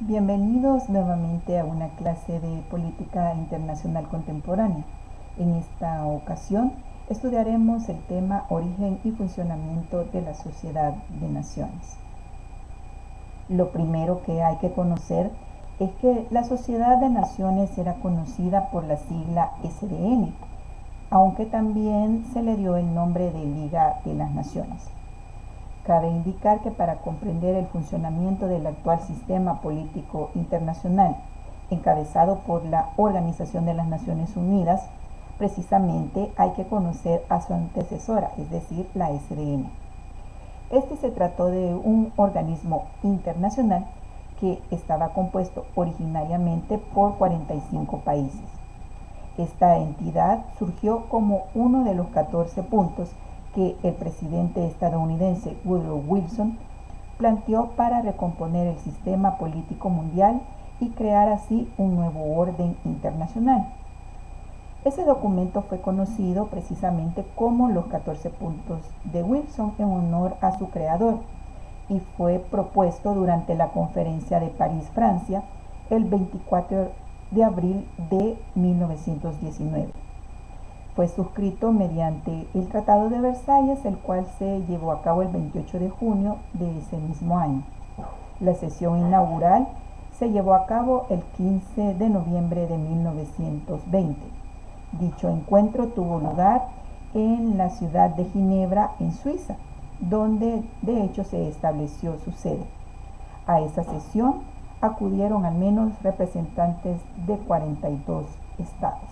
Bienvenidos nuevamente a una clase de política internacional contemporánea. En esta ocasión estudiaremos el tema origen y funcionamiento de la sociedad de naciones. Lo primero que hay que conocer es que la sociedad de naciones era conocida por la sigla SDN, aunque también se le dio el nombre de Liga de las Naciones. Cabe indicar que para comprender el funcionamiento del actual sistema político internacional, encabezado por la Organización de las Naciones Unidas, precisamente hay que conocer a su antecesora, es decir, la SDN. Este se trató de un organismo internacional que estaba compuesto originariamente por 45 países. Esta entidad surgió como uno de los 14 puntos que el presidente estadounidense Woodrow Wilson planteó para recomponer el sistema político mundial y crear así un nuevo orden internacional. Ese documento fue conocido precisamente como los 14 puntos de Wilson en honor a su creador y fue propuesto durante la conferencia de París, Francia, el 24 de abril de 1919. Fue suscrito mediante el Tratado de Versalles, el cual se llevó a cabo el 28 de junio de ese mismo año. La sesión inaugural se llevó a cabo el 15 de noviembre de 1920. Dicho encuentro tuvo lugar en la ciudad de Ginebra, en Suiza, donde de hecho se estableció su sede. A esa sesión acudieron al menos representantes de 42 estados.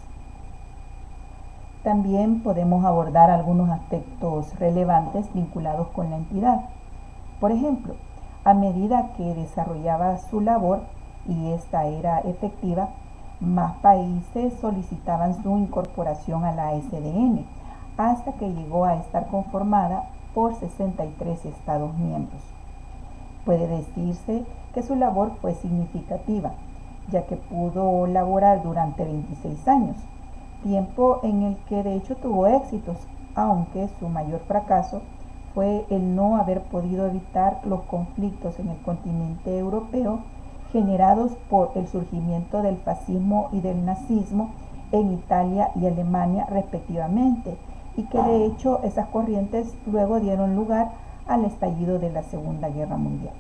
También podemos abordar algunos aspectos relevantes vinculados con la entidad. Por ejemplo, a medida que desarrollaba su labor y esta era efectiva, más países solicitaban su incorporación a la SDN, hasta que llegó a estar conformada por 63 estados miembros. Puede decirse que su labor fue significativa, ya que pudo laborar durante 26 años, tiempo en el que de hecho tuvo éxitos, aunque su mayor fracaso fue el no haber podido evitar los conflictos en el continente europeo generados por el surgimiento del fascismo y del nazismo en Italia y Alemania respectivamente, y que de hecho esas corrientes luego dieron lugar al estallido de la Segunda Guerra Mundial.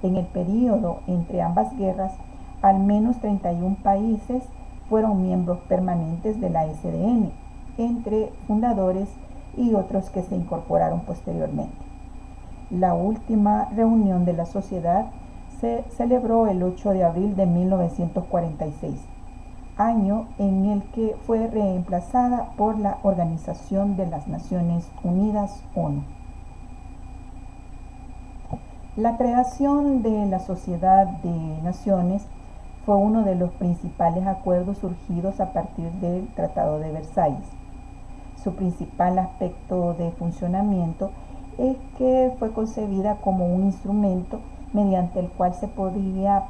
En el periodo entre ambas guerras, al menos 31 países fueron miembros permanentes de la SDN, entre fundadores y otros que se incorporaron posteriormente. La última reunión de la sociedad se celebró el 8 de abril de 1946, año en el que fue reemplazada por la Organización de las Naciones Unidas, ONU. La creación de la Sociedad de Naciones fue uno de los principales acuerdos surgidos a partir del Tratado de Versalles. Su principal aspecto de funcionamiento es que fue concebida como un instrumento mediante el cual se podía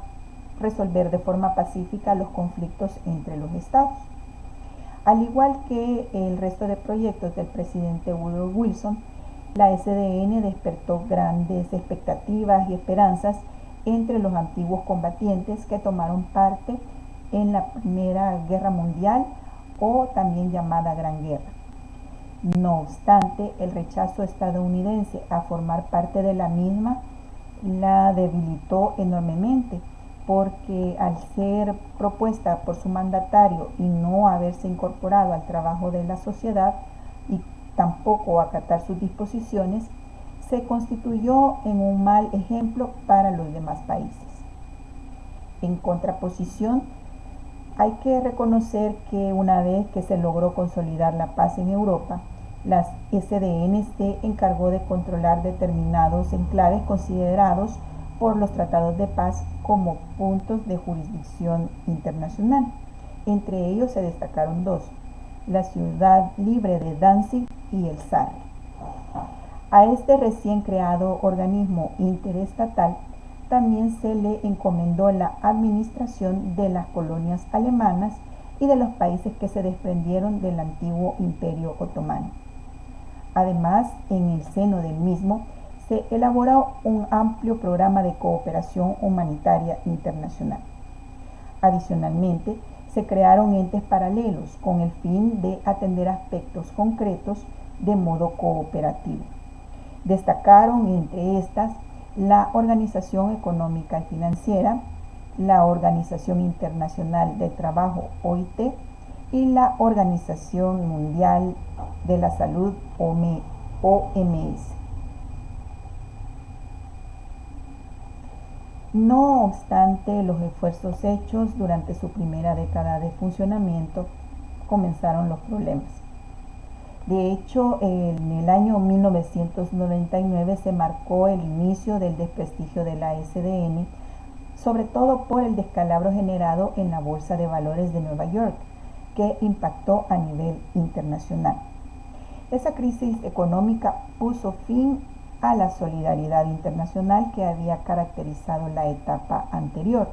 resolver de forma pacífica los conflictos entre los estados. Al igual que el resto de proyectos del presidente Woodrow Wilson, la SDN despertó grandes expectativas y esperanzas entre los antiguos combatientes que tomaron parte en la Primera Guerra Mundial, o también llamada Gran Guerra. No obstante, el rechazo estadounidense a formar parte de la misma la debilitó enormemente, porque al ser propuesta por su mandatario y no haberse incorporado al trabajo de la sociedad y tampoco acatar sus disposiciones, se constituyó en un mal ejemplo para los demás países. En contraposición, hay que reconocer que una vez que se logró consolidar la paz en Europa, la SDN se encargó de controlar determinados enclaves considerados por los tratados de paz como puntos de jurisdicción internacional. Entre ellos se destacaron dos: la ciudad libre de Danzig y el Sarre. A este recién creado organismo interestatal también se le encomendó la administración de las colonias alemanas y de los países que se desprendieron del antiguo Imperio Otomano. Además, en el seno del mismo se elaboró un amplio programa de cooperación humanitaria internacional. Adicionalmente, se crearon entes paralelos con el fin de atender aspectos concretos de modo cooperativo. Destacaron entre estas la Organización Económica y Financiera, la Organización Internacional del Trabajo (OIT) y la Organización Mundial de la Salud (OMS). No obstante los esfuerzos hechos durante su primera década de funcionamiento, comenzaron los problemas. De hecho, en el año 1999 se marcó el inicio del desprestigio de la SDN, sobre todo por el descalabro generado en la Bolsa de Valores de Nueva York, que impactó a nivel internacional. Esa crisis económica puso fin a la solidaridad internacional que había caracterizado la etapa anterior.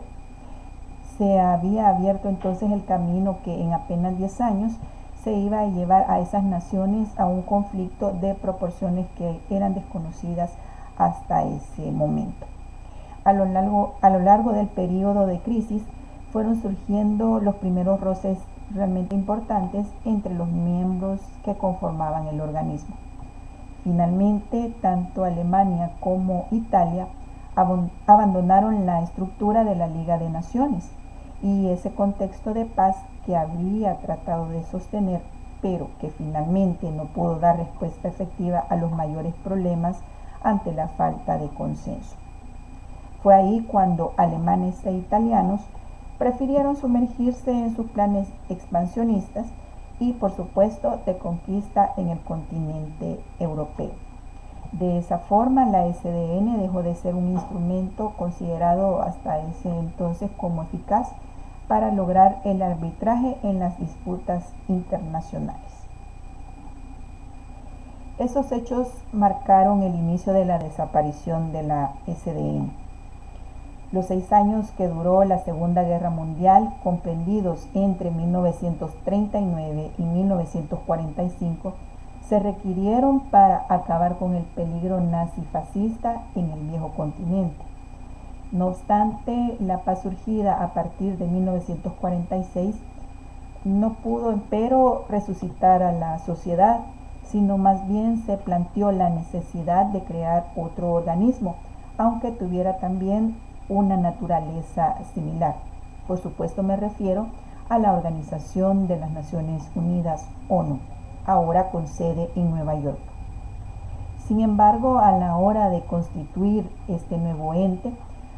Se había abierto entonces el camino que en apenas 10 años se iba a llevar a esas naciones a un conflicto de proporciones que eran desconocidas hasta ese momento. A lo largo del periodo de crisis fueron surgiendo los primeros roces realmente importantes entre los miembros que conformaban el organismo. Finalmente, tanto Alemania como Italia abandonaron la estructura de la Liga de Naciones y ese contexto de paz que había tratado de sostener, pero que finalmente no pudo dar respuesta efectiva a los mayores problemas ante la falta de consenso. Fue ahí cuando alemanes e italianos prefirieron sumergirse en sus planes expansionistas y, por supuesto, de conquista en el continente europeo. De esa forma, la SDN dejó de ser un instrumento considerado hasta ese entonces como eficaz para lograr el arbitraje en las disputas internacionales. Esos hechos marcaron el inicio de la desaparición de la SDN. Los 6 años que duró la Segunda Guerra Mundial, comprendidos entre 1939 y 1945, se requirieron para acabar con el peligro nazi-fascista en el viejo continente. No obstante, la paz surgida a partir de 1946 no pudo, empero, resucitar a la sociedad, sino más bien se planteó la necesidad de crear otro organismo, aunque tuviera también una naturaleza similar. Por supuesto me refiero a la Organización de las Naciones Unidas, ONU, ahora con sede en Nueva York. Sin embargo, a la hora de constituir este nuevo ente,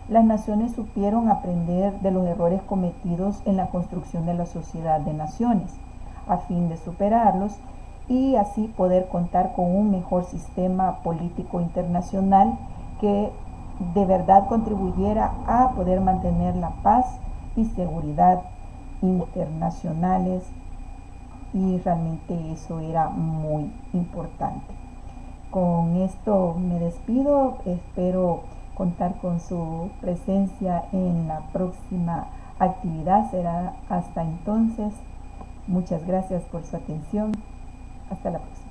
las naciones supieron aprender de los errores cometidos en la construcción de la Sociedad de Naciones, a fin de superarlos y así poder contar con un mejor sistema político internacional que de verdad contribuyera a poder mantener la paz y seguridad internacionales, y realmente eso era muy importante. Con esto me despido, espero contar con su presencia en la próxima actividad. Será hasta entonces. Muchas gracias por su atención. Hasta la próxima.